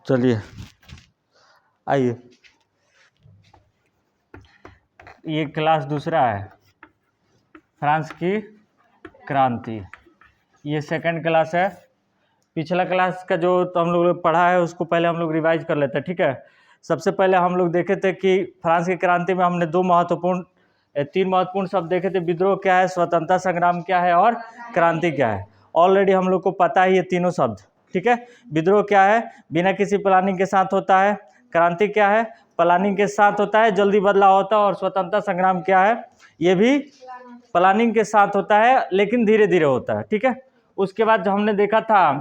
चलिए आइए, ये क्लास दूसरा है, फ्रांस की क्रांति। ये सेकंड क्लास है। पिछला क्लास का जो तो हम लोग पढ़ा है उसको पहले हम लोग रिवाइज कर लेते हैं, ठीक है। सबसे पहले हम लोग देखे थे कि फ्रांस की क्रांति में हमने तीन महत्वपूर्ण शब्द देखे थे। विद्रोह क्या है, स्वतंत्रता संग्राम क्या है और क्रांति क्या है। ऑलरेडी हम लोग को पता है ये तीनों शब्द, ठीक है। विद्रोह क्या है, बिना किसी प्लानिंग के साथ होता है। क्रांति क्या है, प्लानिंग के साथ होता है, जल्दी बदलाव होता है। और स्वतंत्रता संग्राम क्या है, ये भी प्लानिंग के साथ होता है लेकिन धीरे धीरे होता है, ठीक है। उसके बाद हमने देखा था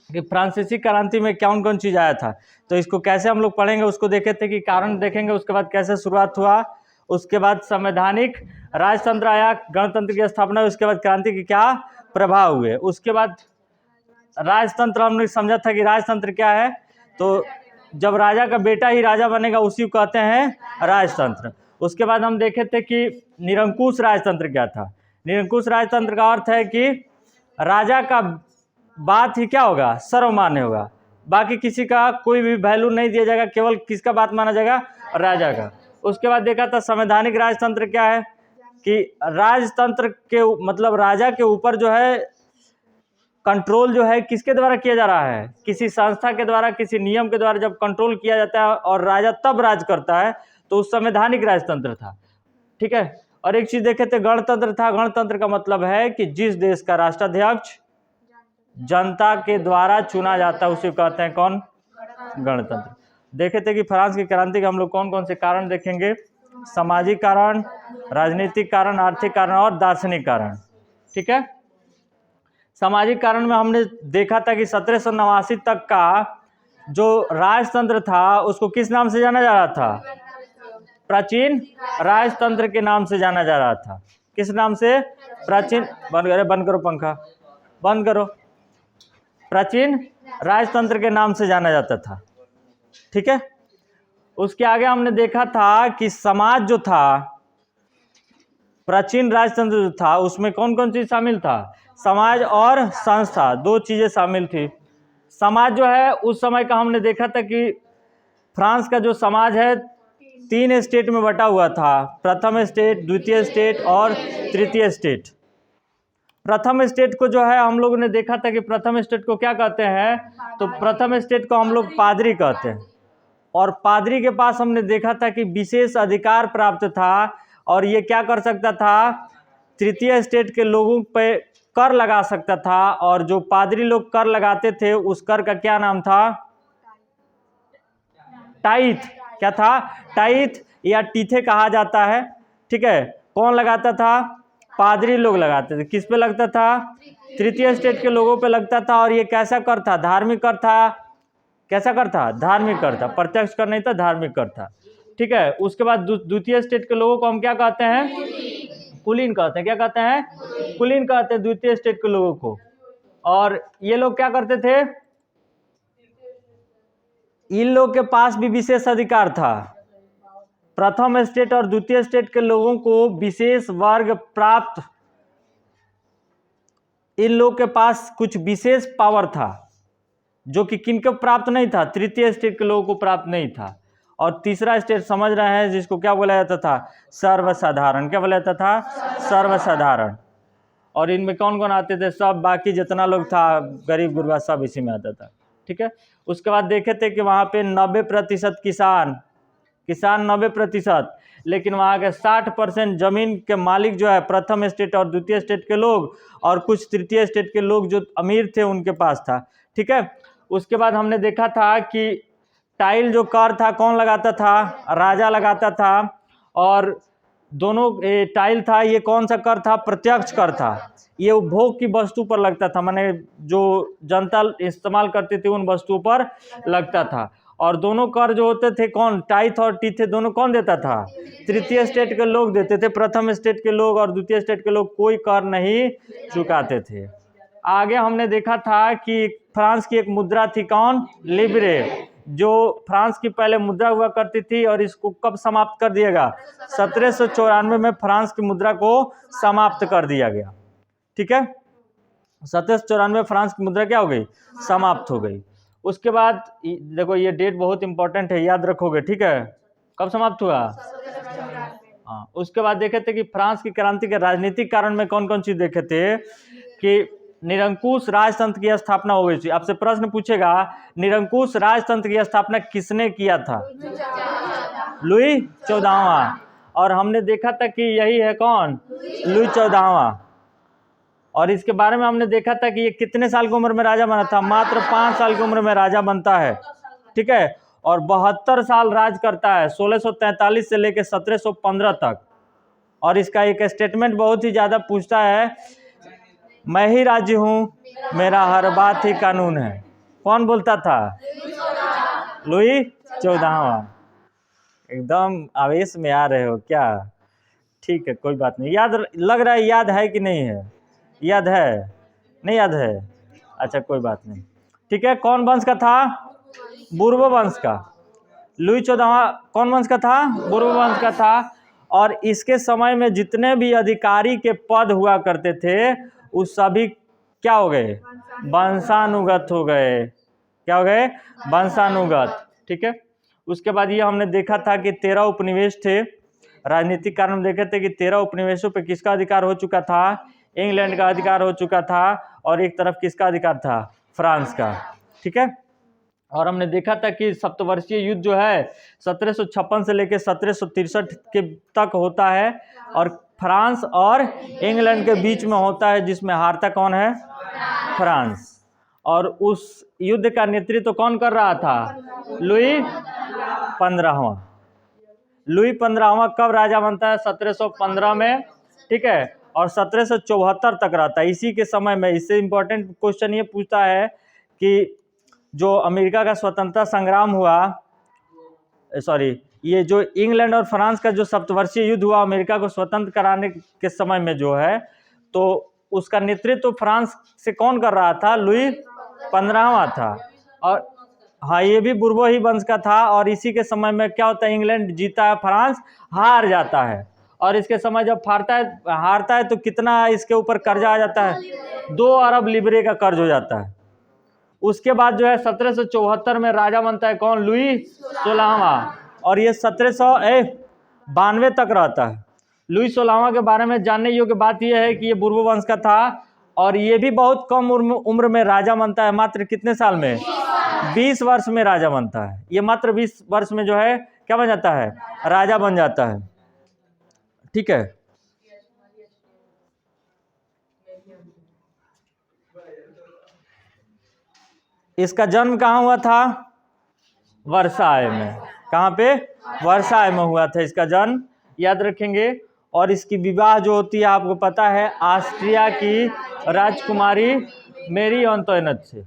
कि फ्रांसीसी क्रांति में कौन कौन चीज़ आया था, तो इसको कैसे हम लोग पढ़ेंगे उसको देखे थे कि कारण देखेंगे, उसके बाद कैसे शुरुआत हुआ, उसके बाद संवैधानिक राजतंत्र आया, गणतंत्र की स्थापना, उसके बाद क्रांति के क्या प्रभाव हुए। उसके बाद राजतंत्र हमने समझा था कि राजतंत्र क्या है, तो जब राजा का बेटा ही राजा बनेगा उसी को कहते हैं राजतंत्र। उसके बाद हम देखे थे कि निरंकुश राजतंत्र क्या था। निरंकुश राजतंत्र का अर्थ है कि राजा का बात ही क्या होगा, सर्वमान्य होगा, बाकी किसी का कोई भी वैल्यू नहीं दिया जाएगा, केवल किसका बात माना जाएगा, राजा का। उसके बाद देखा था संवैधानिक राजतंत्र क्या है, कि राजतंत्र के मतलब राजा के ऊपर जो है कंट्रोल जो है किसके द्वारा किया जा रहा है, किसी संस्था के द्वारा, किसी नियम के द्वारा जब कंट्रोल किया जाता है और राजा तब राज करता है, तो उस संवैधानिक राजतंत्र था, ठीक है। और एक चीज देखे थे, गणतंत्र था। गणतंत्र का मतलब है कि जिस देश का राष्ट्राध्यक्ष जनता के द्वारा चुना जाता है उसे कहते हैं कौन, गणतंत्र। देखे थे कि फ्रांस की क्रांति के हम लोग कौन कौन से कारण देखेंगे, सामाजिक कारण, राजनीतिक कारण, आर्थिक कारण और दार्शनिक कारण, ठीक है। सामाजिक कारण में हमने देखा था कि 1789 तक का जो राजतंत्र था उसको किस नाम से जाना जा रहा था, प्राचीन राजतंत्र के नाम से जाना जा रहा था। किस नाम से, प्राचीन, बंद करो पंखा, बंद करो, प्राचीन राजतंत्र के नाम से जाना जाता था, ठीक है। उसके आगे हमने देखा था कि समाज जो था, प्राचीन राजतंत्र जो था उसमें कौन कौन चीज शामिल था, समाज और संस्था, दो चीजें शामिल थी। समाज जो है उस समय का हमने देखा था कि फ्रांस का जो समाज है 3 स्टेट में बटा हुआ था, प्रथम स्टेट, द्वितीय स्टेट और तृतीय स्टेट। प्रथम स्टेट को जो है हम लोगों ने देखा था कि प्रथम स्टेट को क्या कहते हैं, तो प्रथम स्टेट को हम लोग पादरी कहते हैं। और पादरी के पास हमने देखा था कि विशेष अधिकार प्राप्त था और ये क्या कर सकता था, तृतीय स्टेट के लोगों पे कर लगा सकता था। और जो पादरी लोग कर लगाते थे उस कर का क्या नाम था, टाइथ। क्या था, टाइथ या टीथे कहा जाता है, ठीक है। कौन लगाता था, पादरी लोग लगाते थे। किस पे लगता था, तृतीय स्टेट के लोगों पे लगता था। और ये कैसा कर था, धार्मिक कर था। कैसा कर था, धार्मिक कर था, प्रत्यक्ष कर नहीं था, धार्मिक कर था, ठीक है। उसके बाद द्वितीय स्टेट के लोगों को हम क्या कहते हैं, कुलीन कहते हैं। क्या कहते हैं, कुलीन कहते हैं द्वितीय स्टेट के लोगों को। और ये लोग क्या करते थे, इन लोग के पास भी विशेष अधिकार था। प्रथम स्टेट और द्वितीय स्टेट के लोगों को विशेष वर्ग प्राप्त, इन लोग के पास कुछ विशेष पावर था जो कि किनको प्राप्त नहीं था, तृतीय स्टेट के लोगों को प्राप्त नहीं था। और तीसरा स्टेट समझ रहे हैं जिसको क्या बोला जाता था, सर्वसाधारण। क्या बोला जाता था, सर्वसाधारण। और इनमें कौन कौन आते थे, सब बाकी जितना लोग था, गरीब गुरबा सब इसी में आता था, ठीक है। उसके बाद देखे थे कि वहाँ पे 90% किसान 90%, लेकिन वहाँ के 60% जमीन के मालिक जो है प्रथम स्टेट और द्वितीय स्टेट के लोग, और कुछ तृतीय स्टेट के लोग जो अमीर थे उनके पास था, ठीक है। उसके बाद हमने देखा था कि टाइल जो कर था कौन लगाता था, राजा लगाता था। और दोनों टाइल था, ये कौन सा कर था, प्रत्यक्ष कर था। ये उपभोग की वस्तु पर लगता था, माने जो जनता इस्तेमाल करती थी उन वस्तुओं पर लगता था। और दोनों कर जो होते थे, कौन, टाइथ और टीथे, दोनों कौन देता था, तृतीय स्टेट के लोग देते थे। प्रथम स्टेट के लोग और द्वितीय स्टेट के लोग कोई कर नहीं चुकाते थे। आगे हमने देखा था कि फ्रांस की एक मुद्रा थी, कौन, लिब्रे, जो फ्रांस की पहले मुद्रा हुआ करती थी। और इसको कब समाप्त कर दिया गया, 1794 में फ्रांस की मुद्रा को समाप्त कर दिया गया, ठीक है। 1794 फ्रांस की मुद्रा क्या हो गई, समाप्त हो गई। उसके बाद देखो ये डेट बहुत इंपॉर्टेंट है, याद रखोगे, ठीक है। कब समाप्त हुआ? हाँ। उसके बाद देखे थे कि फ्रांस की क्रांति के राजनीतिक कारण में कौन कौन चीज देखे थे कि निरंकुश राजतंत्र की स्थापना हो गई थी। आपसे प्रश्न पूछेगा निरंकुश राजतंत्र की स्थापना किसने किया था? लुई 14वां। और हमने देखा था कि यही है कौन? लुई 14वां। और इसके बारे में हमने देखा था कि ये कितने साल की उम्र में राजा बना था? मात्र 5 साल की उम्र में राजा बनता है, ठीक है। और 72 साल राज करता है, 1643 से लेकर 1715 तक। और इसका एक स्टेटमेंट बहुत ही ज्यादा पूछता है, मैं ही राज्य हूं, मेरा हर बात ही कानून है। कौन बोलता था? लुई 14वां। एकदम आवेश में आ रहे हो क्या? ठीक है, कोई बात नहीं। याद लग रहा है, याद है कि नहीं है? याद है? नहीं याद है? अच्छा कोई बात नहीं, ठीक है। कौन वंश का था? बुर्बो वंश का। लुई 14वां कौन वंश का था? बुर्बो वंश का था। और इसके समय में जितने भी अधिकारी के पद हुआ करते थे उस सभी क्या हो गए? वंशानुगत हो गए। क्या हो गए? वंशानुगत, ठीक है। उसके बाद ये हमने देखा था कि 13 उपनिवेश थे। राजनीतिक कारण देखे थे कि 13 उपनिवेशों पे किसका अधिकार हो चुका था? इंग्लैंड का अधिकार हो चुका था। और एक तरफ किसका अधिकार था? फ्रांस का, ठीक है। और हमने देखा था कि सप्तवर्षीय युद्ध जो है 1756 से लेकर 1763 के तक होता है और फ्रांस और इंग्लैंड के बीच में होता है, जिसमें हारता कौन है? फ्रांस। और उस युद्ध का नेतृत्व कौन कर रहा था? लुई 15वां। लुई 15वां कब राजा बनता है? 1715 में, ठीक है। और 1774 तक रहता है। इसी के समय में, इससे इंपॉर्टेंट क्वेश्चन ये पूछता है कि जो अमेरिका का स्वतंत्रता संग्राम हुआ, सॉरी, ये जो इंग्लैंड और फ्रांस का जो सप्तवर्षीय युद्ध हुआ अमेरिका को स्वतंत्र कराने के समय में जो है, तो उसका नेतृत्व फ्रांस से कौन कर रहा था? लुई 15वां था। और हाँ, ये भी बुर्बो ही वंश का था। और इसी के समय में क्या होता है? इंग्लैंड जीता है, फ्रांस हार जाता है। और इसके समय जब हारता है तो कितना इसके ऊपर कर्जा आ जाता है? 2 अरब लिबरे का कर्ज हो जाता है। उसके बाद जो है 1774 में राजा बनता है कौन? लुई 16वां। और ये 1792 तक रहता है। लुई 16वां के बारे में जानने योग्य बात यह है कि ये बुर्बो वंश का था और ये भी बहुत कम उम्र में राजा बनता है। मात्र कितने साल में? 20 वर्ष में राजा बनता है। ये मात्र 20 वर्ष में जो है क्या बन जाता है? राजा बन जाता है, ठीक है। इसका जन्म कहाँ हुआ था? वर्साय में। कहाँ पे? वर्साय में हुआ था इसका जन्म, याद रखेंगे। और इसकी विवाह जो होती है आपको पता है, ऑस्ट्रिया की राजकुमारी मेरी एंटोइनेट से।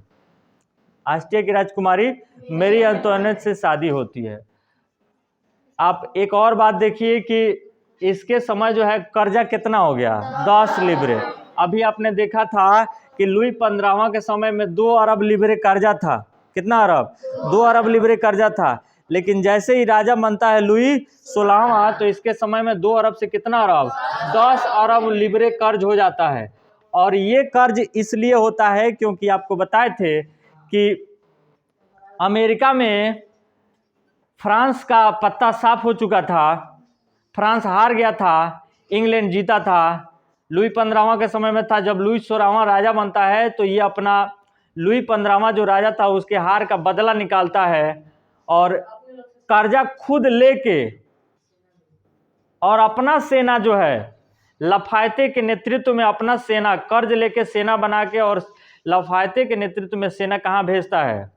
ऑस्ट्रिया की राजकुमारी मेरी एंटोइनेट से शादी होती है। आप एक और बात देखिए कि इसके समय जो है कर्जा कितना हो गया? 10 लिबरे। अभी आपने देखा था कि लुई 15वां के समय में 2 अरब लिबरे कर्जा था। कितना अरब? 2 अरब लिबरे कर्जा था। लेकिन जैसे ही राजा बनता है लुई 16वां, तो इसके समय में 2 अरब से कितना अरब? 10 अरब लिबरे कर्ज हो जाता है। और ये कर्ज इसलिए होता है क्योंकि आपको बताए थे कि अमेरिका में फ्रांस का पत्ता साफ हो चुका था। फ्रांस हार गया था, इंग्लैंड जीता था। लुई 15वां के समय में था। जब लुई 16वां राजा बनता है तो ये अपना लुई 15वां जो राजा था उसके हार का बदला निकालता है और कर्जा खुद लेके और अपना सेना जो है लफायते के नेतृत्व में, अपना सेना कर्ज लेके सेना बना के, और लफायते के नेतृत्व में सेना कहाँ भेजता है?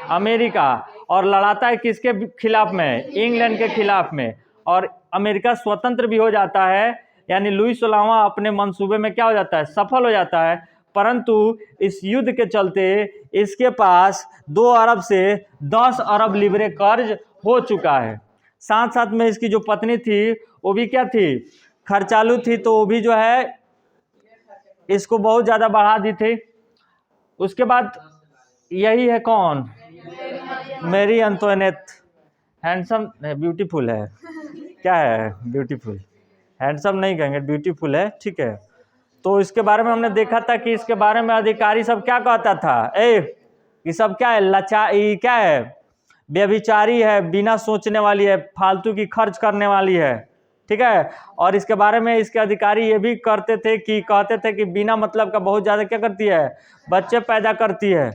अमेरिका। और लड़ाता है किसके खिलाफ में? इंग्लैंड के खिलाफ में। और अमेरिका स्वतंत्र भी हो जाता है। यानी लुई 16वां अपने मंसूबे में क्या हो जाता है? सफल हो जाता है। परंतु इस युद्ध के चलते इसके पास 2 अरब से 10 अरब लिबरे कर्ज हो चुका है। साथ साथ में इसकी जो पत्नी थी वो भी क्या थी? खर्चालू थी। तो वो भी जो है इसको बहुत ज्यादा बढ़ा दी थी। उसके बाद यही है कौन? मेरी एंटोइनेट। हैंडसम, ब्यूटीफुल है। क्या है? ब्यूटीफुल। हैंडसम नहीं कहेंगे, ब्यूटीफुल है, ठीक है। तो इसके बारे में हमने देखा था कि इसके बारे में अधिकारी सब क्या कहता था? ये सब क्या है, ये क्या है, व्यभिचारी है, बिना सोचने वाली है, फालतू की खर्च करने वाली है, ठीक है। और इसके बारे में इसके अधिकारी ये भी कहते थे कि बिना मतलब का बहुत ज़्यादा क्या करती है, बच्चे पैदा करती है,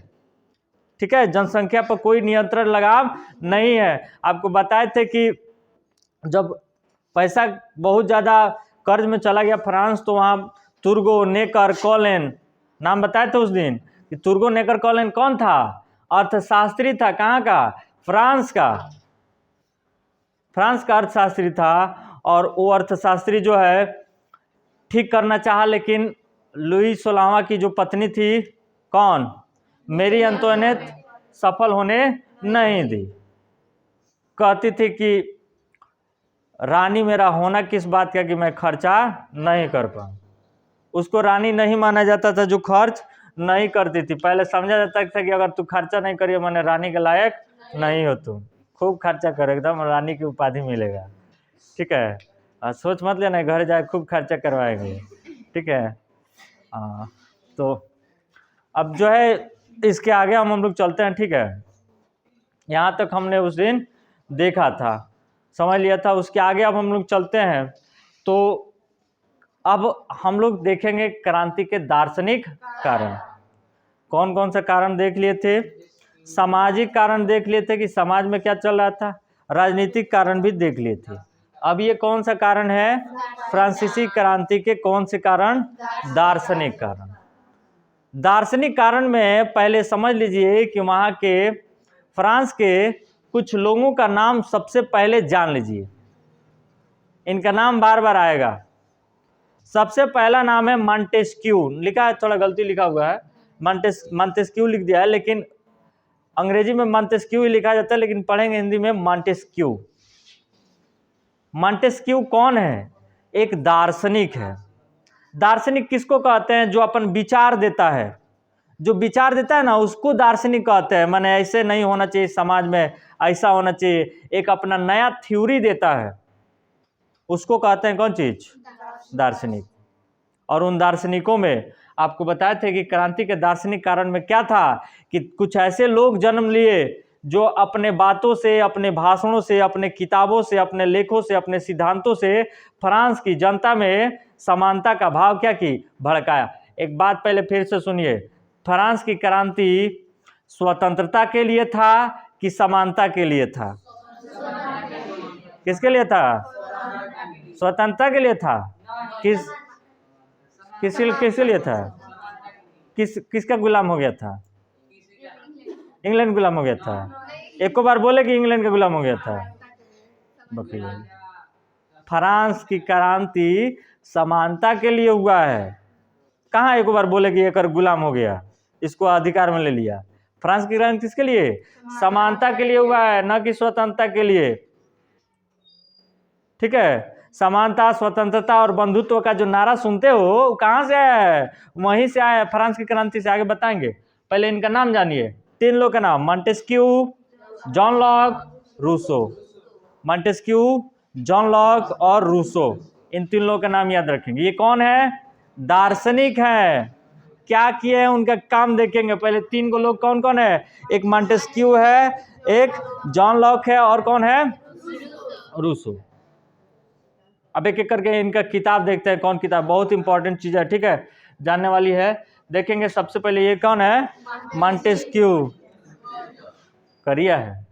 ठीक है। जनसंख्या पर कोई नियंत्रण लगाम नहीं है। आपको बताए थे कि जब पैसा बहुत ज़्यादा कर्ज में चला गया फ्रांस, तो वहाँ तुर्गो नेकर कॉलेन नाम बताए थे उस दिन कि तुर्गो नेकर कॉलेन कौन था, अर्थशास्त्री था। कहाँ का, फ्रांस का अर्थशास्त्री था। और वो अर्थशास्त्री जो है ठीक करना चाहा, लेकिन लुई 16वां की जो पत्नी थी, कौन, मेरी अंतोनेट, सफल होने नहीं दी। कहती थी कि रानी मेरा होना किस बात का कि मैं खर्चा नहीं कर पाऊँ। उसको रानी नहीं माना जाता था जो खर्च नहीं करती थी। पहले समझा जाता था कि अगर तू खर्चा नहीं करिए मैंने रानी के लायक नहीं हो, तुम खूब खर्चा कर एकदम रानी की उपाधि मिलेगा, ठीक है। सोच मत लेना घर जाए खूब खर्चा करवाएंगे, ठीक है। तो अब जो है इसके आगे हम लोग चलते हैं, ठीक है। यहाँ तक हमने उस दिन देखा था, समझ लिया था। उसके आगे अब हम लोग चलते हैं। तो अब हम लोग देखेंगे क्रांति के दार्शनिक कारण। कौन कौन सा कारण देख लिए थे, सामाजिक कारण देख लिए थे कि समाज में क्या चल रहा था, राजनीतिक कारण भी देख लिए थे। अब ये कौन सा कारण है, फ्रांसीसी क्रांति के कौन से कारण, दार्शनिक कारण। दार्शनिक कारण में पहले समझ लीजिए कि वहाँ के फ्रांस के कुछ लोगों का नाम सबसे पहले जान लीजिए, इनका नाम बार बार आएगा। सबसे पहला नाम है मॉन्टेस्क्यू, लिखा है थोड़ा गलती लिखा हुआ है, मॉन्टेस्क्यू लिख दिया है, लेकिन अंग्रेजी में मॉन्टेस्क्यू ही लिखा जाता है, लेकिन पढ़ेंगे हिंदी में मॉन्टेस्क्यू। मॉन्टेस्क्यू कौन है, एक दार्शनिक है। दार्शनिक किसको कहते हैं, जो अपन विचार देता है, जो विचार देता है ना उसको दार्शनिक कहते हैं। माने ऐसे नहीं होना चाहिए समाज में, ऐसा होना चाहिए, एक अपना नया थ्योरी देता है, उसको कहते हैं कौन चीज, दार्शनिक। और उन दार्शनिकों में आपको बताए थे कि क्रांति के दार्शनिक कारण में क्या था कि कुछ ऐसे लोग जन्म लिए जो अपने बातों से, अपने भाषणों से, अपने किताबों से, अपने लेखों से, अपने सिद्धांतों से फ्रांस की जनता में समानता का भाव क्या की, भड़काया। एक बात पहले फिर से सुनिए, फ्रांस की क्रांति स्वतंत्रता के लिए था कि समानता के लिए था, किसके लिए था, स्वतंत्रता के लिए था, किसके लिए था, किसका गुलाम हो गया था, इंग्लैंड गुलाम हो गया था। एक को बार बोले कि इंग्लैंड का गुलाम हो गया था, फ्रांस की क्रांति समानता के लिए हुआ है। कहाँ एक बार बोले कि एक गुलाम हो गया, इसको अधिकार में ले लिया। फ्रांस की क्रांति किसके लिए, समानता के लिए हुआ है, न कि स्वतंत्रता के लिए, ठीक है। समानता, स्वतंत्रता और बंधुत्व का जो नारा सुनते हो कहाँ से आया है, वहीं से आया है, फ्रांस की क्रांति से। आगे बताएंगे, पहले इनका नाम जानिए, तीन लोग का नाम, Montesquieu, John Locke, Rousseau. Montesquieu, John Locke और रूसो, इन तीन लोगों का नाम याद रखेंगे। ये कौन है, दार्शनिक है। क्या किए हैं उनका काम देखेंगे। पहले तीन को लोग कौन कौन है, एक मॉन्टेस्क्यू है, एक जॉन लॉक है, और कौन है, रूसो। अब एक एक करके इनका किताब देखते हैं, कौन किताब, बहुत इंपॉर्टेंट चीज है, ठीक है, जानने वाली है। देखेंगे सबसे पहले ये कौन है, मॉन्टेस्क्यू, करिया है,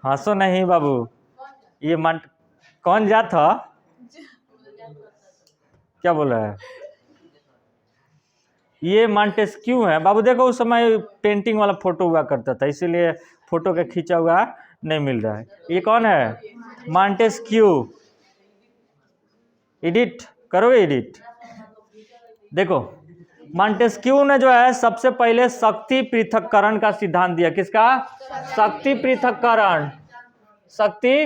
हंसो नहीं बाबू। ये कौन जात था, क्या बोल रहा है, ये मॉन्टेस्क्यू है बाबू। देखो उस समय पेंटिंग वाला फोटो हुआ करता था, इसीलिए फोटो का खींचा हुआ नहीं मिल रहा है। ये कौन है, मॉन्टेस्क्यू। एडिट करोगे, एडिट। देखो मॉन्टेस्क्यू ने जो है सबसे पहले शक्ति पृथक्करण का सिद्धांत दिया। किसका, शक्ति पृथक्करण, शक्ति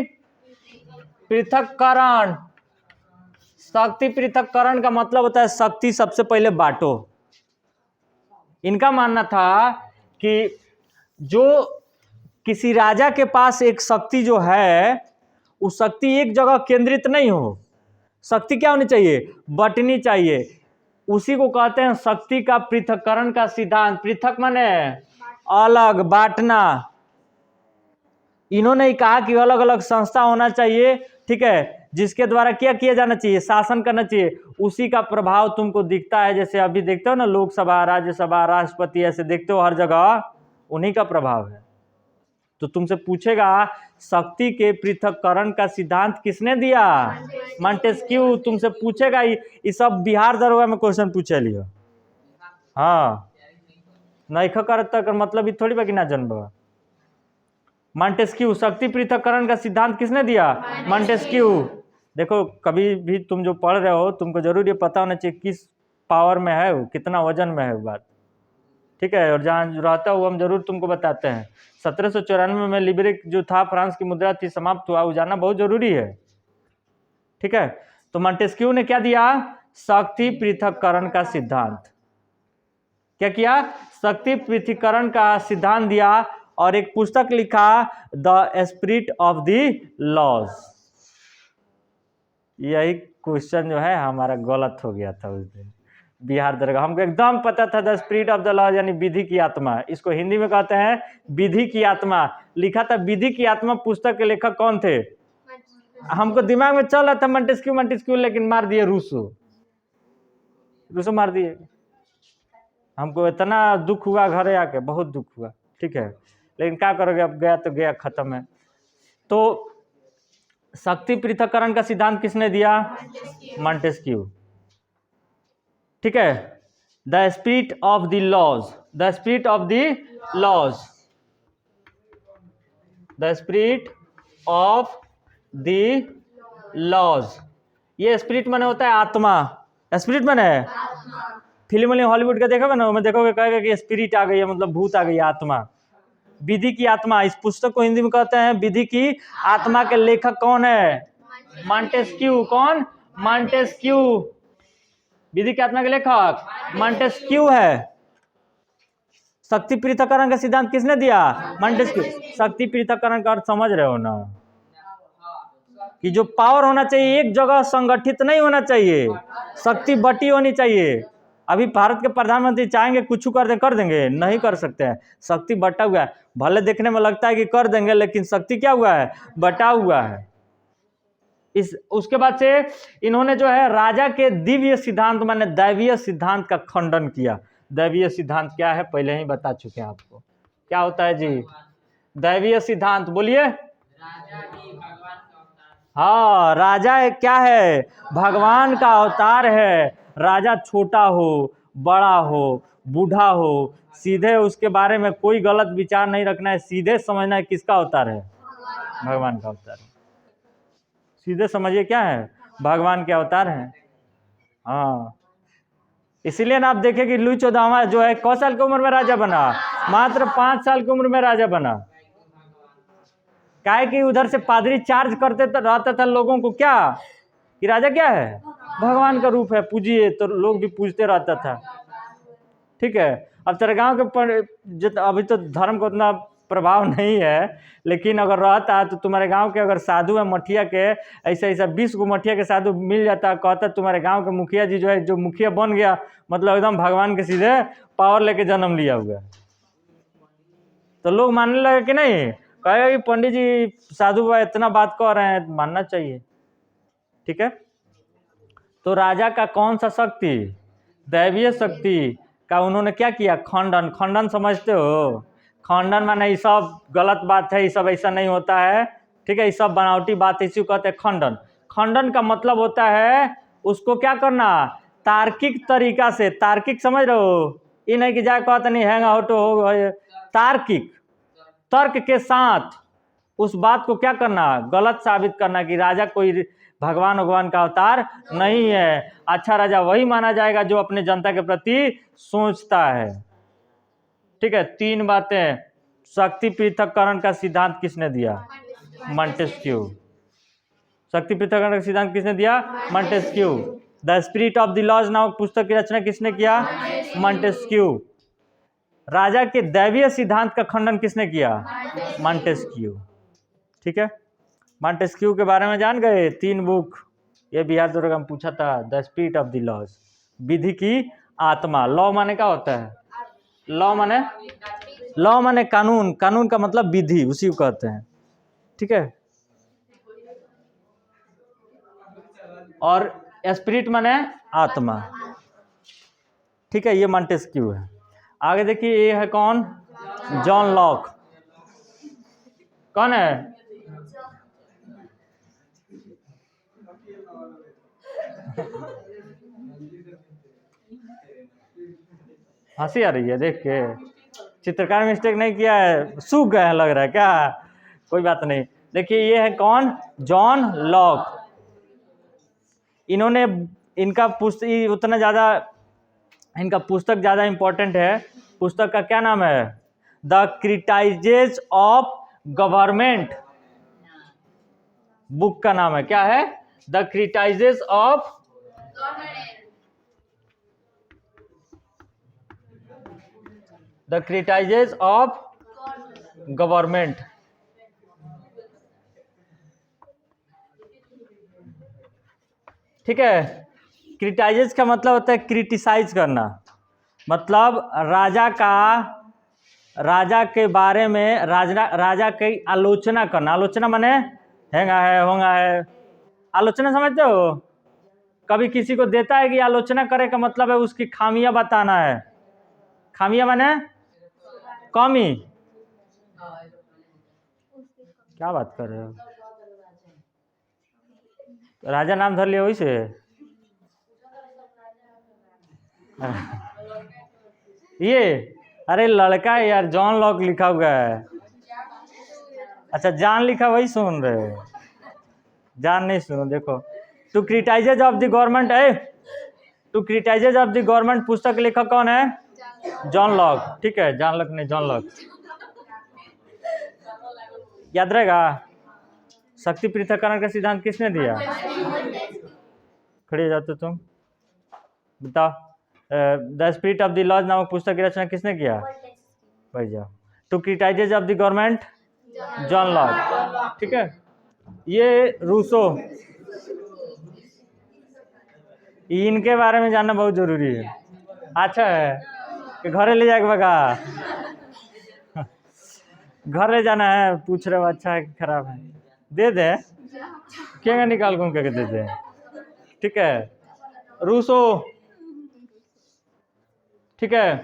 पृथक्करण। शक्ति पृथक्करण का मतलब होता है शक्ति सबसे पहले बांटो। इनका मानना था कि जो किसी राजा के पास एक शक्ति जो है, उस शक्ति एक जगह केंद्रित नहीं हो, शक्ति क्या होनी चाहिए, बंटनी चाहिए। उसी को कहते हैं शक्ति का पृथक्करण का सिद्धांत। पृथक माने अलग, बांटना। इन्होंने ही कहा कि अलग अलग संस्था होना चाहिए, ठीक है, जिसके द्वारा क्या किया जाना चाहिए, शासन करना चाहिए। उसी का प्रभाव तुमको दिखता है, जैसे अभी देखते हो ना लोकसभा, राज्यसभा, राष्ट्रपति, ऐसे देखते हो हर जगह, उन्हीं का प्रभाव है। तो तुमसे पूछेगा शक्ति के पृथक्करण का सिद्धांत किसने दिया? मॉन्टेस्क्यू। तुमसे पूछेगा, ये सब बिहार दरोगा में क्वेश्चन पूछे लियो। हाँ, नहीं कर तक मतलब ये थोड़ी बाकी ना जनबा। मॉन्टेस्क्यू। शक्ति पृथक्करण का सिद्धांत किसने दिया? मॉन्टेस्क्यू। देखो कभी भी तुम जो पढ़ रहे हो तुमको जरूर ये पता होना चाहिए किस पावर में है वो, कितना वजन में है वो बात, ठीक है। और जहाँ रहता हुआ हम जरूर तुमको बताते हैं। 1794 में लिबरेक जो था, फ्रांस की मुद्रा थी, समाप्त हुआ, वो जानना बहुत जरूरी है, ठीक है। तो मॉन्टेस्क्यू ने क्या दिया? शक्ति पृथक्करण का सिद्धांत। क्या किया? शक्ति पृथक्करण का सिद्धांत दिया और एक पुस्तक लिखा, the spirit of the laws. यही क्वेश्चन जो है हमारा गलत हो गया था उस दिन बिहार दरगाह। हमको एकदम पता था the spirit of the laws यानी विधि की आत्मा, इसको हिंदी में कहते हैं विधि की आत्मा। लिखा था विधि की आत्मा। पुस्तक के लेखक कौन थे? हमको दिमाग में चल रहा था मॉन्टेस्क्यू मॉन्टेस्क्यू, लेकिन मार दिए रूसो। रूसो मार दिए। हमको इतना दुख हुआ घरे आके, बहुत दुख हुआ, ठीक है, लेकिन क्या करोगे, अब गया तो गया, खत्म है। तो शक्ति पृथक्करण का सिद्धांत किसने दिया? मॉन्टेस्क्यू, ठीक है। The spirit of the laws, the spirit of the laws, the spirit of the laws. ये स्पिरिट माने होता है आत्मा। स्पिरिट माने फिल्म हॉलीवुड का देखोगे ना, मैं देखोगे कहेगा कि स्पिरिट आ गई है, मतलब भूत आ गई है, आत्मा। विधि की आत्मा, इस पुस्तक को हिंदी में कहते हैं विधि की आत्मा। के लेखक कौन है? मॉन्टेस्क्यू। कौन? मॉन्टेस्क्यू। विधि की आत्मा के लेखक मॉन्टेस्क्यू है। शक्ति पृथक्करण का सिद्धांत किसने दिया? मॉन्टेस्क्यू। शक्ति पृथक्करण का अर्थ समझ रहे हो ना, कि जो पावर होना चाहिए एक जगह संगठित नहीं होना चाहिए, शक्ति बटी होनी चाहिए। अभी भारत के प्रधानमंत्री चाहेंगे कुछ कर देंगे? नहीं कर सकते हैं। शक्ति बटा हुआ है। भले देखने में लगता है कि कर देंगे, लेकिन शक्ति क्या हुआ है? बटा हुआ है। उसके बाद से इन्होंने जो है राजा के दिव्य सिद्धांत माने दैवीय सिद्धांत का खंडन किया। दैवीय सिद्धांत क्या है पहले ही बता चुके हैं आपको। क्या होता है जी दैवीय सिद्धांत? बोलिए। हाँ, राजा क्या है? भगवान का अवतार है। राजा छोटा हो, बड़ा हो, बूढ़ा हो, सीधे उसके बारे में कोई गलत विचार नहीं रखना है, सीधे समझना है किसका अवतार है? भगवान का अवतार है। सीधे समझिए क्या है? भगवान के अवतार है। हाँ, इसीलिए ना आप देखें कि लुई चौदहवां जो है कौ साल की उम्र में राजा बना? मात्र 5 साल की उम्र में राजा बना। काहे कि उधर से पादरी चार्ज करते रहता था लोगों को, क्या कि राजा क्या है? भगवान का रूप है, पूजिए, तो लोग भी पूजते रहता था, ठीक है। अब तेरे गांव के अभी तो धर्म को उतना प्रभाव नहीं है, लेकिन अगर रहता है तो तुम्हारे गांव के अगर साधु है मठिया के, ऐसा 20 गो मठिया के साधु मिल जाता, कहता तुम्हारे गांव के मुखिया जी जो है, जो मुखिया बन गया, मतलब एकदम भगवान के सीधे पावर लेके जन्म लिया हुआ, तो लोग मानने लगे कि नहीं? कहेगा कि पंडित जी साधु भाई इतना बात कह रहे हैं, मानना चाहिए, ठीक है। तो राजा का कौन सा शक्ति? दैवीय शक्ति का उन्होंने क्या किया? खंडन। खंडन समझते हो? खंडन माने ये सब गलत बात है, ये सब ऐसा नहीं होता है, ठीक है, ये सब बनावटी बात, इसी को कहते हैं खंडन। खंडन का मतलब होता है उसको क्या करना? तार्किक तरीका से। तार्किक समझ रहे हो? ये नहीं कि जाए कहते नहीं हैंग आउट हो, तार्किक तर्क के साथ उस बात को क्या करना? गलत साबित करना कि राजा कोई भगवान का अवतार नहीं है। अच्छा राजा वही माना जाएगा जो अपने जनता के प्रति सोचता है, ठीक है। 3 बातें। शक्ति पृथक्करण का सिद्धांत किसने दिया? मॉन्टेस्क्यू। शक्ति पृथक्करण का सिद्धांत किसने दिया? Montesquieu. The spirit of the laws नामक पुस्तक की रचना किसने किया? मॉन्टेस्क्यू। राजा के दैवीय सिद्धांत का खंडन किसने किया? मॉन्टेस्क्यू, ठीक है। मॉन्टेस्क्यू के बारे में जान गए? 3 बुक, ये बिहार दरोगा में पूछा था, the spirit of the laws, विधि की आत्मा। लॉ माने क्या होता है? लॉ माने कानून, कानून का मतलब विधि, उसी को कहते हैं। ठीक है। और स्पिरिट माने आत्मा। ठीक है, ये मॉन्टेस्क्यू है। आगे देखिए, ये है कौन? John Locke. कौन है? हंसी आ रही है देख के? चित्रकार मिस्टेक नहीं किया है, सूख गए हैं लग रहा है क्या? कोई बात नहीं। देखिए, ये है कौन? John Locke. इन्होंने इनका पुस्तक उतना ज़्यादा, इनका पुस्तक ज़्यादा इम्पोर्टेंट है। पुस्तक का क्या नाम है? The criticises of government. Book का नाम है, क्या है? The criticises of government. ठीक है। क्रिटिसाइज का मतलब होता है क्रिटिसाइज करना, मतलब राजा के बारे में राजा की आलोचना करना। आलोचना माने हैंगा है, होंगा है। आलोचना समझते हो? कभी किसी को देता है कि आलोचना करे का मतलब है उसकी खामियां बताना है। खामियां माने कमी। क्या बात कर रहे हो? राजा नाम धर लिया वैसे? ये अरे लड़का है यार, जॉन लॉक लिखा हुआ है। अच्छा, जान लिखा वही सुन रहे हो? जान नहीं सुनो। देखो, two criticises of the government है, two criticises of the government पुस्तक लेखक कौन है? John Locke. ठीक है, जॉन लॉक नहीं, जॉन लॉक। याद रहेगा? शक्ति पृथक्करण का सिद्धांत किसने दिया? खड़े जाते तुम, बताओ। The spirit of the laws नामक पुस्तक की रचना किसने किया? बैठ जाओ। Two criticises of the government, John Locke. ठीक है। ये रूसो, इनके बारे में जानना बहुत जरूरी है। अच्छा है कि घरे ले जाके बगा? घर ले जाना है? पूछ रहे हो अच्छा है कि खराब है? दे दे, क्या निकाल घूम के दे दे। ठीक है, रूसो। ठीक है,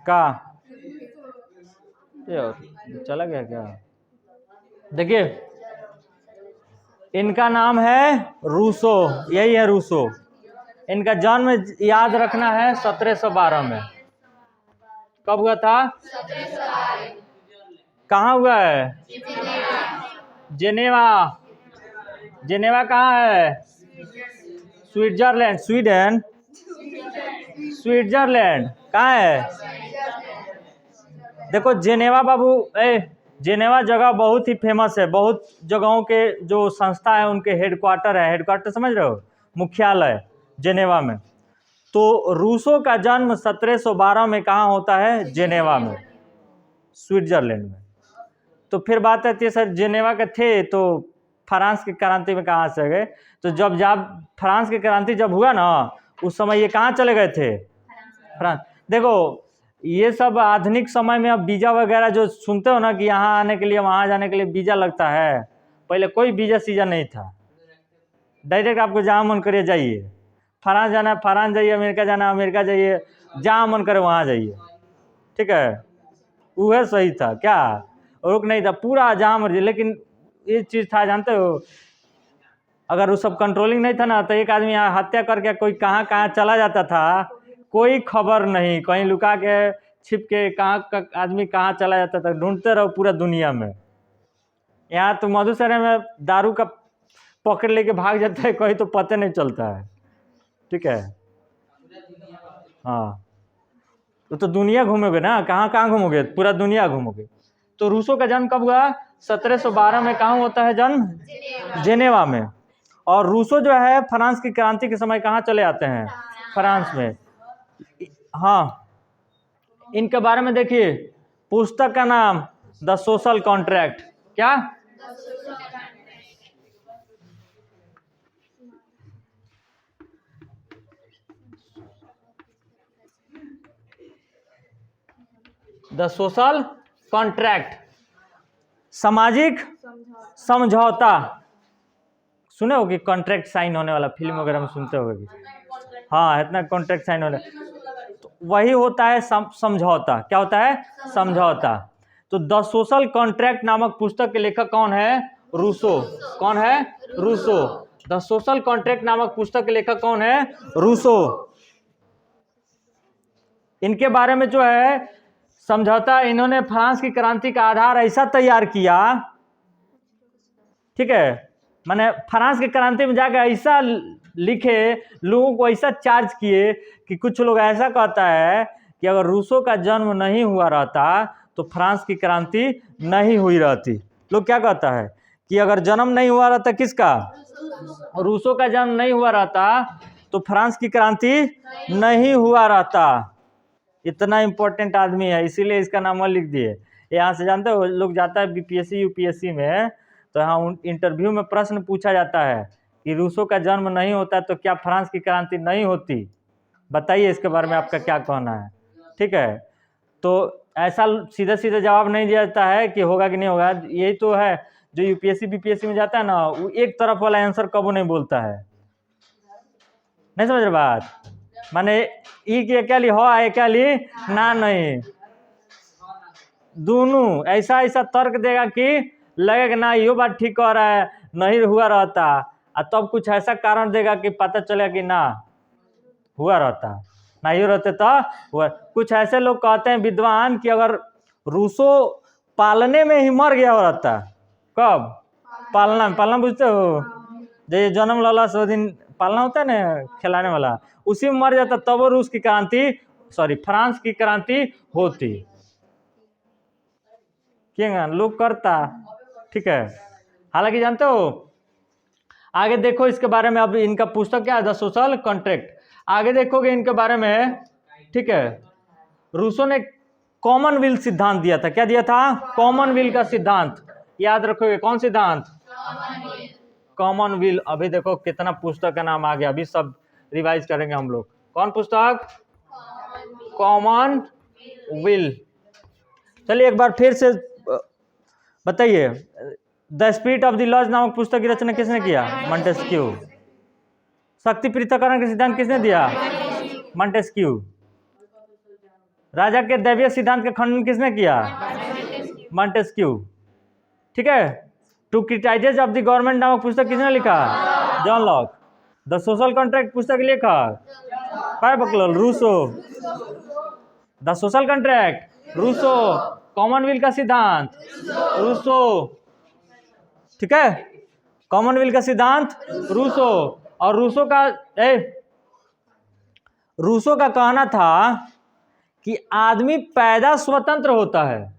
का चला गया क्या? देखिए, इनका नाम है रूसो, यही है रूसो। इनका जन्म याद रखना है 1712 में। कब हुआ था? कहाँ हुआ है? जेनेवा। जेनेवा कहाँ है? स्विट्जरलैंड। स्वीडन? स्विट्जरलैंड कहाँ है? देखो जेनेवा बाबू, जेनेवा जगह बहुत ही फेमस है। बहुत जगहों के जो संस्था है उनके हेडक्वार्टर है। हेडक्वार्टर समझ रहे हो? मुख्यालय जेनेवा में। तो रूसो का जन्म 1712 में कहाँ होता है? जेनेवा में, स्विट्जरलैंड में। तो फिर बात आती है सर जेनेवा के थे तो फ्रांस की क्रांति में कहाँ से गए? तो जब फ्रांस की क्रांति जब हुआ ना, उस समय ये कहाँ चले गए थे? फ्रांस। देखो, ये सब आधुनिक समय में अब वीजा वगैरह जो सुनते हो ना कि यहाँ आने के लिए वहाँ जाने के लिए वीजा लगता है, पहले कोई वीजा सीजा नहीं था। डायरेक्ट आपको जहाँ मन करे जाइए। फ्रांस जाना है फ्रांस जाइए, अमेरिका जाना है अमेरिका जाइए, जहाँ मन करे वहाँ जाइए। ठीक है, वह सही था क्या? रुक नहीं था, पूरा जहाँ मर्जी। लेकिन ये चीज़ था, जानते हो, अगर वो सब कंट्रोलिंग नहीं था ना तो एक आदमी यहाँ हत्या करके कोई कहाँ कहाँ चला जाता था, कोई खबर नहीं। कहीं लुका के छिप के कहाँ आदमी कहाँ चला जाता था, ढूंढते रहो पूरा दुनिया में। यहाँ तो मधुसरे में दारू का पॉकेट लेके भाग जाता है, कहीं तो पता नहीं चलता है। ठीक है, हाँ, तो दुनिया घूमोगे ना, कहाँ कहाँ घूमोगे? पूरा दुनिया घूमोगे। तो रूसो का जन्म कब हुआ? 1712 में। कहाँ होता है जन्म? जेनेवा में। और रूसो जो है फ्रांस की क्रांति के समय कहाँ चले आते हैं? फ्रांस में। हाँ, इनके बारे में देखिए, पुस्तक का नाम द सोशल कॉन्ट्रैक्ट। क्या? द सोशल कॉन्ट्रैक्ट, सामाजिक समझौता। सुने हो कि कॉन्ट्रैक्ट साइन होने वाला, फिल्म वगैरह में सुनते होगे। हाँ, इतना कॉन्ट्रैक्ट साइन होने, तो वही होता है समझौता। क्या होता है? समझौता। तो द सोशल कॉन्ट्रैक्ट नामक पुस्तक के लेखक कौन है? रूसो। कौन है? रूसो। द सोशल कॉन्ट्रैक्ट नामक पुस्तक के लेखक कौन है? रूसो। इनके बारे में जो है समझौता, इन्होंने फ्रांस की क्रांति का आधार ऐसा तैयार किया, ठीक है, माने फ्रांस की क्रांति में जाकर ऐसा लिखे, लोगों को ऐसा चार्ज किए कि कुछ लोग ऐसा कहता है कि अगर रूसो का जन्म नहीं हुआ रहता तो फ्रांस की क्रांति नहीं हुई रहती। लोग क्या कहता है कि अगर जन्म नहीं हुआ रहता किसका? रूसो का जन्म नहीं हुआ रहता तो फ्रांस की क्रांति नहीं हुआ रहता। इतना इंपॉर्टेंट आदमी है, इसीलिए इसका नाम लिख दिए। यहाँ से जानते हो, लोग जाता है बीपीएससी यूपीएससी में, तो यहाँ इंटरव्यू में प्रश्न पूछा जाता है कि रूसो का जन्म नहीं होता तो क्या फ्रांस की क्रांति नहीं होती? बताइए इसके बारे में आपका क्या कहना है। ठीक है, तो ऐसा सीधा सीधा जवाब नहीं दिया जाता है कि होगा कि नहीं होगा। यही तो है जो यूपीएससी बीपीएससी में जाता है ना, वो एक तरफ वाला आंसर कबो नहीं बोलता है। नहीं समझ रहे बात? माने ई के क्या ली हो, आए क्या ली ना, नहीं, दोनों ऐसा ऐसा तर्क देगा कि लगेगा ना ये बात ठीक कह रहा है, नहीं हुआ रहता, और तब कुछ ऐसा कारण देगा कि पता चलेगा कि ना हुआ रहता, नहीं रहते तो हुआ। कुछ ऐसे लोग कहते हैं विद्वान कि अगर रूसो पालने में ही मर गया रहता, कब? पालना में। पालना बुझते हो? जो जन्म लाला सो दिन पालना होता है ना, खिलाने वाला, उसी में मर जाता, तब वो रूस की क्रांति, सॉरी फ्रांस की क्रांति होती। क्या लोग करता, ठीक है। हालांकि जानते हो, आगे देखो इसके बारे में। अब इनका पुस्तक क्या है? The social contract. आगे देखोगे इनके बारे में, ठीक है। रूसो ने कॉमनवेल्थ सिद्धांत दिया था। क्या दिया था? कॉमनवेल्थ का सिद्धांत। याद रखोगे कौन सिद्धांत? कॉमनवेल्थ। अभी देखो कितना पुस्तक का नाम आ गया, अभी सब रिवाइज करेंगे हम लोग। कौन पुस्तक? कॉमनवेल्थ। चलिए एक बार फिर से बताइए, the spirit of the laws नामक पुस्तक की रचना किसने किया? मॉन्टेस्क्यू। शक्ति पृथक्करण का सिद्धांत किसने दिया? मॉन्टेस्क्यू। राजा के दैवीय सिद्धांत का खंडन किसने किया? मॉन्टेस्क्यू। ठीक है। Two criticise of the government नामक पुस्तक किसने लिखा? John Locke. The social contract पुस्तक लेखक काय बकलल? Rousseau. The social contract Rousseau. Commonwealth का सिद्धांत रूसो। ठीक है, कॉमनवेल्थ का सिद्धांत रूसो। और रूसो का कहना था कि आदमी पैदा स्वतंत्र होता है।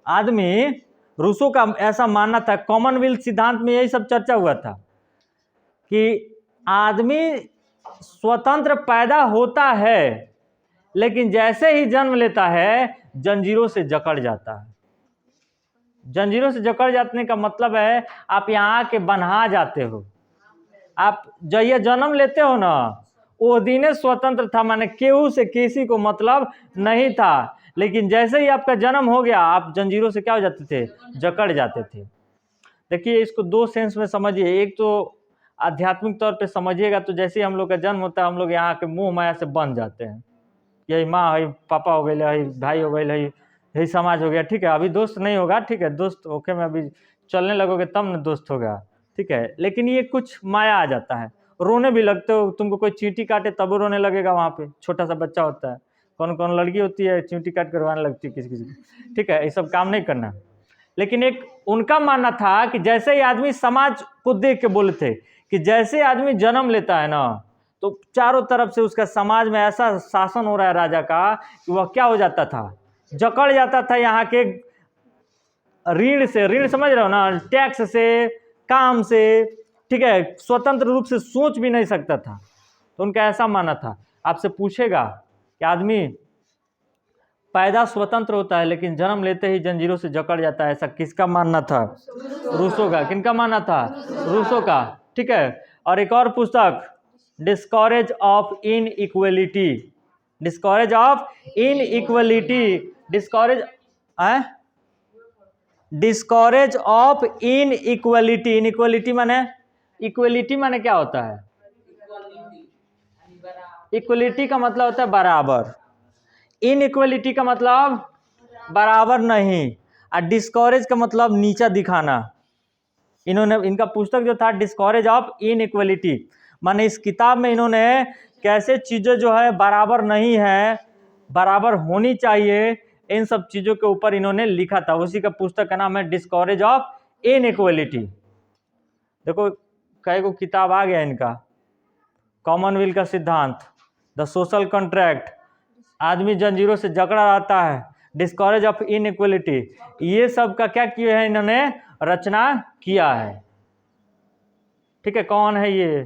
आदमी, रूसो का ऐसा मानना था, कॉमनवेल्थ सिद्धांत में यही सब चर्चा हुआ था कि आदमी स्वतंत्र पैदा होता है, लेकिन जैसे ही जन्म लेता है जंजीरों से जकड़ जाता है। जंजीरों से जकड़ जाने का मतलब है आप यहाँ के बन्हा जाते हो। आप जब ये जन्म लेते हो ना, वो दिन स्वतंत्र था, माने केहू से किसी को मतलब नहीं था। लेकिन जैसे ही आपका जन्म हो गया, आप जंजीरों से क्या हो जाते थे? जकड़ जाते थे। देखिए इसको दो सेंस में समझिए। एक तो आध्यात्मिक तौर पे समझिएगा, तो जैसे ही हम लोग का जन्म होता है, हम लोग यहाँ के मोह माया से बन जाते हैं। यही माँ है, पापा हो गए, है भाई हो गए, यही समाज हो गया। ठीक है, अभी दोस्त नहीं होगा, ठीक है, दोस्त ओके में अभी चलने लगोगे तब न दोस्त होगा। ठीक है, लेकिन ये कुछ माया आ जाता है, रोने भी लगते हो। तुमको कोई चींटी काटे तब रोने लगेगा। वहाँ पे छोटा सा बच्चा होता है, कौन कौन लड़की होती है चींटी काट करवाने लगती है किसी किसी की। ठीक है, ये सब काम नहीं करना। लेकिन एक उनका मानना था कि जैसे ही आदमी, समाज को देख के बोले थे कि जैसे आदमी जन्म लेता है ना, तो चारों तरफ से उसका समाज में ऐसा शासन हो रहा है राजा का कि वह क्या हो जाता था? जकड़ जाता था यहाँ के ऋण से। ऋण समझ रहे हो ना? टैक्स से, काम से। ठीक है, स्वतंत्र रूप से सोच भी नहीं सकता था। तो उनका ऐसा मानना था। आपसे पूछेगा कि आदमी पैदा स्वतंत्र होता है, लेकिन जन्म लेते ही जंजीरों से जकड़ जाता है, ऐसा किसका मानना था? रूसो का। किनका मानना था? रूसो का। ठीक है, और एक और पुस्तक, discourage of inequality. Discourage of inequality, discourage discourage of inequality. Inequality माने, इक्वलिटी माने क्या होता है? इक्वलिटी का मतलब होता है बराबर, इनइक्वलिटी का मतलब बराबर नहीं, और डिस्करेज का मतलब नीचा दिखाना। इन्होंने, इनका पुस्तक जो था डिस्करेज ऑफ इनइक्वलिटी, माने इस किताब में इन्होंने कैसे चीजें जो है बराबर नहीं है, बराबर होनी चाहिए, इन सब चीजों के ऊपर इन्होंने लिखा था। उसी का पुस्तक का नाम है डिस्करेज ऑफ इनइक्वलिटी। देखो कई को किताब आ गया इनका, कॉमनवेल्थ का सिद्धांत, द सोशल कॉन्ट्रैक्ट, आदमी जंजीरों से जकड़ा रहता है, डिस्करेज ऑफ इनइक्वलिटी, ये सब का क्या किया है इन्होंने? रचना किया है। ठीक है, कौन है ये?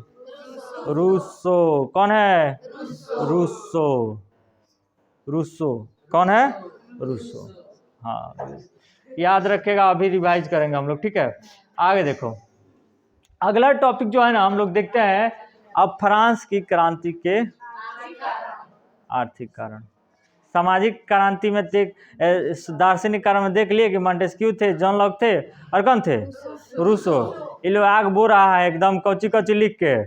रूसो। कौन है? रूसो। रूसो कौन है? रूसो। हाँ याद रखेगा, अभी रिवाइज करेंगे हम लोग। ठीक है, आगे देखो, अगला टॉपिक जो है ना हम लोग देखते हैं अब फ्रांस की क्रांति के आर्थिक कारण। सामाजिक क्रांति में देख, दार्शनिक कारण में देख लिए कि मॉन्टेस्क्यू थे, जॉन लॉक थे, और कौन थे? रूसो। ये लोग आग बो रहा है एकदम कौची कौची लिख के,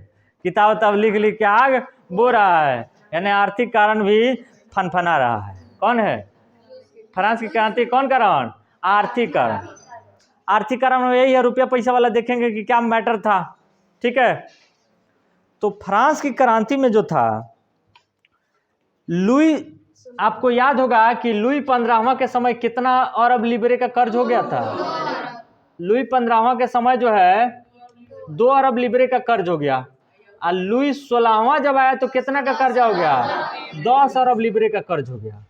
किताब तब लिख लिख के आग बो रहा है, यानी आर्थिक कारण भी फनफना रहा है। कौन है? फ्रांस की क्रांति कौन कारण? आर्थिक कारण। आर्थिक कारण में यही है, रुपया पैसा वाला देखेंगे कि क्या मैटर था। ठीक है, तो फ्रांस की क्रांति में जो था, लुई, आपको याद होगा कि लुई 15वां के समय कितना अरब लिबरे का कर्ज हो गया था? लुई 15वां के समय जो है 2 अरब लिबरे का कर्ज हो गया, और लुई 16वां जब आया तो कितना का कर्ज हो गया? 10 अरब लिबरे का कर्ज हो गया।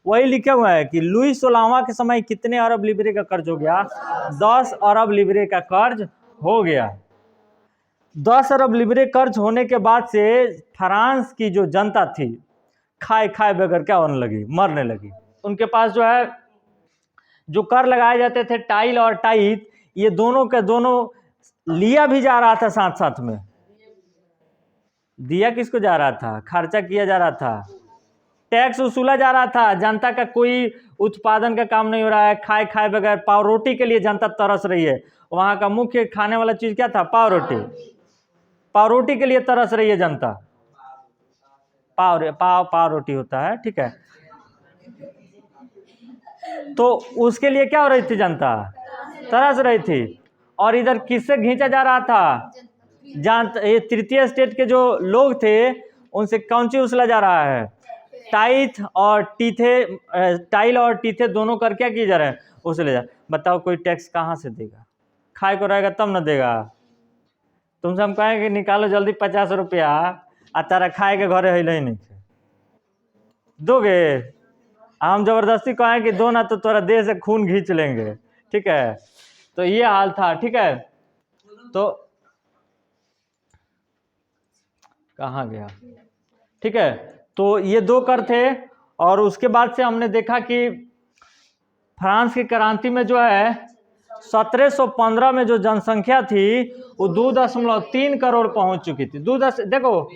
वही लिखा हुआ है कि लुई 16वां के समय कितने अरब लिबरे का कर्ज हो गया? 10 अरब लिबरे का कर्ज हो गया। 10 अरब लिबरे कर्ज होने के बाद से फ्रांस की जो जनता थी खाए खाए बगैर क्या होने लगी? मरने लगी। उनके पास जो है जो कर लगाए जाते थे, टाइल और टाइट, ये दोनों के दोनों लिया भी जा रहा था, साथ साथ में दिया किसको जा रहा था? खर्चा किया जा रहा था, टैक्स वसूला जा रहा था। जनता का कोई उत्पादन का काम नहीं हो रहा है, खाए खाए बगैर पाव रोटी के लिए जनता तरस रही है। वहां का मुख्य खाने वाला चीज क्या था? पाव रोटी। पाव रोटी के लिए तरस रही है जनता। पाव रोटी होता है, ठीक है। तो उसके लिए क्या हो रही थी? जनता तरस रही थी। और इधर किससे घींचा जा रहा था? ये तृतीय स्टेट के जो लोग थे उनसे कौन सी उछला जा रहा है? टाइथ और टीथे, टाइल और टीथे दोनों कर क्या किए जा रहे हैं? उछले जा। बताओ कोई टैक्स कहाँ से देगा? खाए को रहेगा तब न देगा। तुमसे हम कहें कि निकालो जल्दी 50 रुपया, आ तारा खाए के घरे है नहीं दोगे? हम जबरदस्ती कहें कि दो ना तो तोरा देह से खून खींच लेंगे। ठीक है, तो ये हाल था। ठीक है, तो कहाँ गया? ठीक है, तो ये 2 कर थे। और उसके बाद से हमने देखा कि फ्रांस की क्रांति में जो है 1715 में जो जनसंख्या थी वो 2.3 करोड़ पहुंच चुकी थी। देखो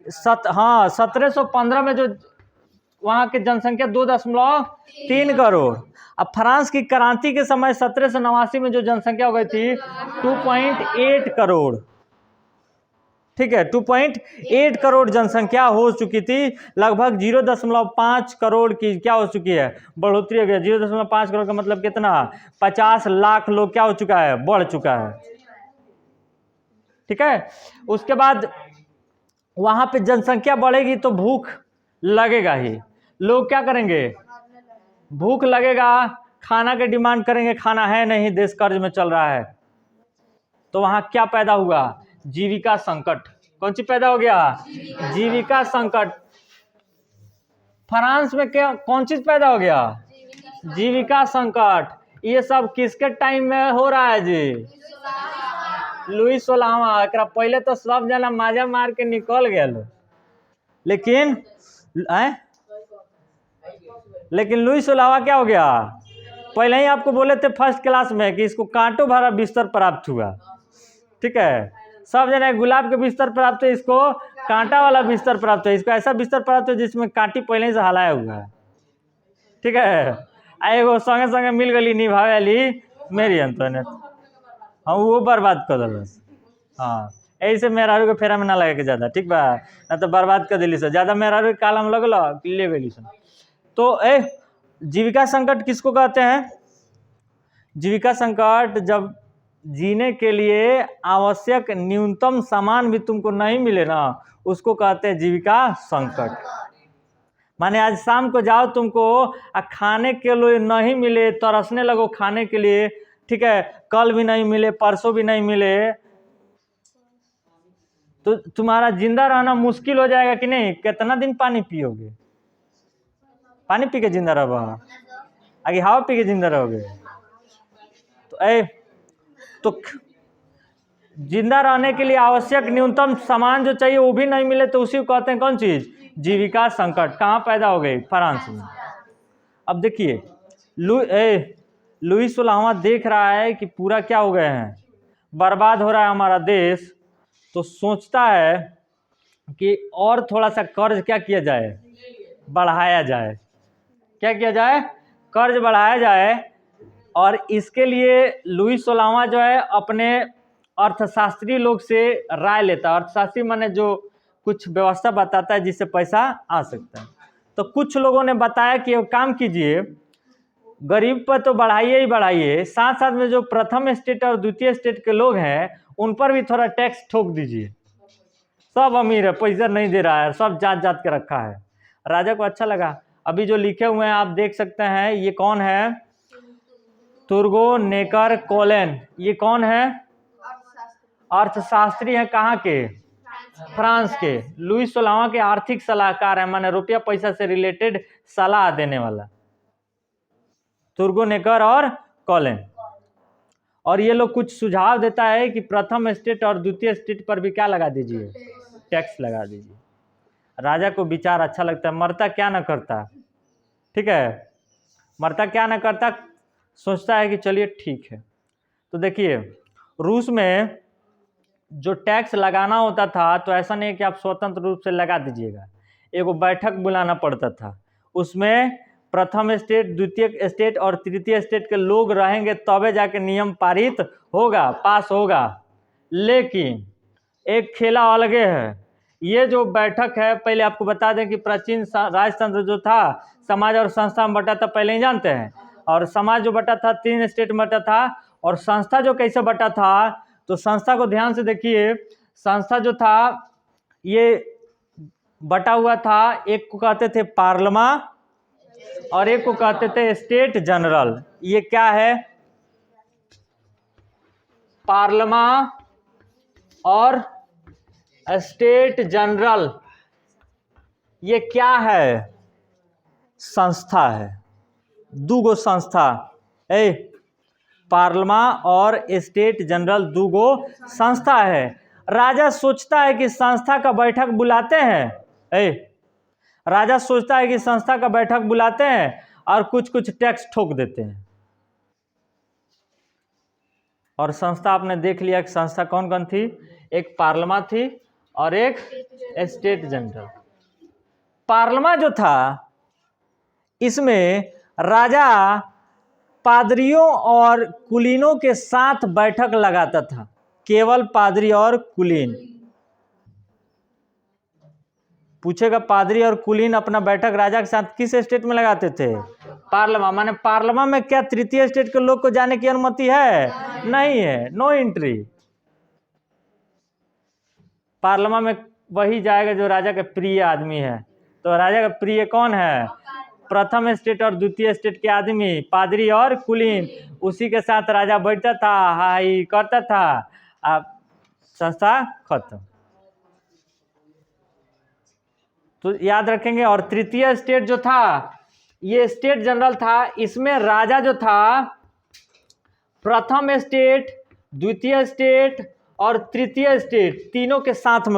1715 में जो वहां की जनसंख्या 2.3 करोड़। अब फ्रांस की क्रांति के समय 1789 में जो जनसंख्या हो गई थी 2.8 करोड़। ठीक है, 2.8 करोड़ जनसंख्या हो चुकी थी। लगभग 0.5 करोड़ की क्या हो चुकी है? बढ़ोतरी हो गया। 0.5 करोड़ का मतलब कितना? 50 लाख लोग क्या हो चुका है? बढ़ चुका है। ठीक है, उसके बाद वहां पे जनसंख्या बढ़ेगी तो भूख लगेगा ही। लोग क्या करेंगे? भूख लगेगा, खाना के डिमांड करेंगे, खाना है नहीं, देश कर्ज में चल रहा है। तो वहां क्या पैदा हुआ? जीविका संकट। कौन सी पैदा हो गया? जीविका संकट। फ्रांस में क्या कौन चीज पैदा हो गया? जीविका संकट। ये सब किसके टाइम में हो रहा है जी? लुई 16वां। एकरा पहले तो सब जना माजा मार के निकल गया, लेकिन लुई 16वां क्या हो गया? पहले ही आपको बोले थे फर्स्ट क्लास में कि इसको कांटों भरा बिस्तर प्राप्त हुआ। ठीक है, सब जना गुलाब के बिस्तर प्राप्त है, इसको कांटा वाला बिस्तर प्राप्त है। इसको ऐसा बिस्तर प्राप्त है जिसमें कांटी पहले से हलाया हुआ है। ठीक है। एगो संगे संगे मिल गई निभावे वाली मेरी अंतोनेट, हाँ वो बर्बाद कर दलस। हाँ ऐसे मेहरारू के फेरा में ना लगे के ज्यादा, ठीक बा, ना तो बर्बाद कर दिली से ज्यादा मेहरारू के काला में लगल ले गई सन। तो जीविका संकट किसको कहते हैं? जीविका संकट जब जीने के लिए आवश्यक न्यूनतम सामान भी तुमको नहीं मिले ना, उसको कहते हैं जीविका संकट। माने आज शाम को जाओ तुमको खाने के लिए नहीं मिले, तरसने लगो खाने के लिए, ठीक है, कल भी नहीं मिले, परसों भी नहीं मिले, तो तुम्हारा जिंदा रहना मुश्किल हो जाएगा कि नहीं? कितना दिन पानी पियोगे? पानी पी के जिंदा रहो, आगे हवा पी के जिंदा रहोगे? तो जिंदा रहने के लिए आवश्यक न्यूनतम सामान जो चाहिए वो भी नहीं मिले, तो उसी को कहते हैं कौन चीज? जीविका संकट। कहाँ पैदा हो गई? फ्रांस में। अब देखिए लुई 16वां देख रहा है कि पूरा क्या हो गए हैं, बर्बाद हो रहा है हमारा देश, तो सोचता है कि और थोड़ा सा कर्ज क्या किया जाए? बढ़ाया जाए। क्या किया जाए? कर्ज बढ़ाया जाए। और इसके लिए लुई 16वां जो है अपने अर्थशास्त्री लोग से राय लेता है। अर्थशास्त्री माने जो कुछ व्यवस्था बताता है जिससे पैसा आ सकता है। तो कुछ लोगों ने बताया कि एक काम कीजिए, गरीब पर तो बढ़ाइए ही बढ़ाइए, साथ साथ में जो प्रथम स्टेट और द्वितीय स्टेट के लोग हैं उन पर भी थोड़ा टैक्स ठोक दीजिए। सब अमीर है, पैसा नहीं दे रहा है, सब जात जात के रखा है। राजा को अच्छा लगा। अभी जो लिखे हुए हैं आप देख सकते हैं, ये कौन है? तुर्गो नेकर कोलेन। ये कौन है? अर्थशास्त्री हैं। कहाँ के? फ्रांस के। लुई 16वां के आर्थिक सलाहकार है, माने रुपया पैसा से रिलेटेड सलाह देने वाला, तुर्गो नेकर और कोलेन। और ये लोग कुछ सुझाव देता है कि प्रथम स्टेट और द्वितीय स्टेट पर भी क्या लगा दीजिए? टैक्स लगा दीजिए। राजा को विचार अच्छा लगता है, मरता क्या न करता, ठीक है, मरता क्या न करता, सोचता है कि चलिए ठीक है। तो देखिए रूस में जो टैक्स लगाना होता था तो ऐसा नहीं कि आप स्वतंत्र रूप से लगा दीजिएगा, एगो बैठक बुलाना पड़ता था, उसमें प्रथम स्टेट, द्वितीय स्टेट और तृतीय स्टेट के लोग रहेंगे तबे जाके नियम पारित होगा, पास होगा। लेकिन एक खेला अलगे है। ये जो बैठक है, पहले आपको बता दें कि प्राचीन राजतंत्र जो था समाज और संस्था में बटा था, पहले ही जानते हैं। और समाज जो बटा था 3 स्टेट में बटा था, और संस्था जो कैसे बटा था, तो संस्था को ध्यान से देखिए। संस्था जो था ये बटा हुआ था, एक को कहते थे पार्लमा और एक को कहते थे स्टेट जनरल। ये क्या है? पार्लमा और स्टेट जनरल, ये क्या है? संस्था है। दूगो संस्था, पार्लमा और स्टेट जनरल दूगो संस्था है। राजा सोचता है कि संस्था का बैठक बुलाते हैं, राजा सोचता है कि संस्था का बैठक बुलाते हैं और कुछ कुछ टैक्स ठोक देते हैं। और संस्था आपने देख लिया कि संस्था कौन कौन थी? एक पार्लमा थी और एक स्टेट जनरल। पार्लमा जो था इसमें राजा पादरियों और कुलीनों के साथ बैठक लगाता था, केवल पादरी और कुलीन। पूछेगा पादरी और कुलीन अपना बैठक राजा के साथ किस स्टेट में लगाते थे? पार्लमा। माने पार्लमा में क्या तृतीय स्टेट के लोग को जाने की अनुमति है? नहीं है, नो एंट्री। पार्लमा में वही जाएगा जो राजा के प्रिय आदमी है। तो राजा का प्रिय कौन है? प्रथम स्टेट और द्वितीय स्टेट के आदमी, पादरी और कुलीन। उसी के साथ राजा बैठता था, हाई करता था, अब संस्था खत्म। तो याद रखेंगे। और तृतीय स्टेट जो था ये स्टेट जनरल था। इसमें राजा जो था प्रथम स्टेट, द्वितीय स्टेट और तृतीय स्टेट तीनों के साथ में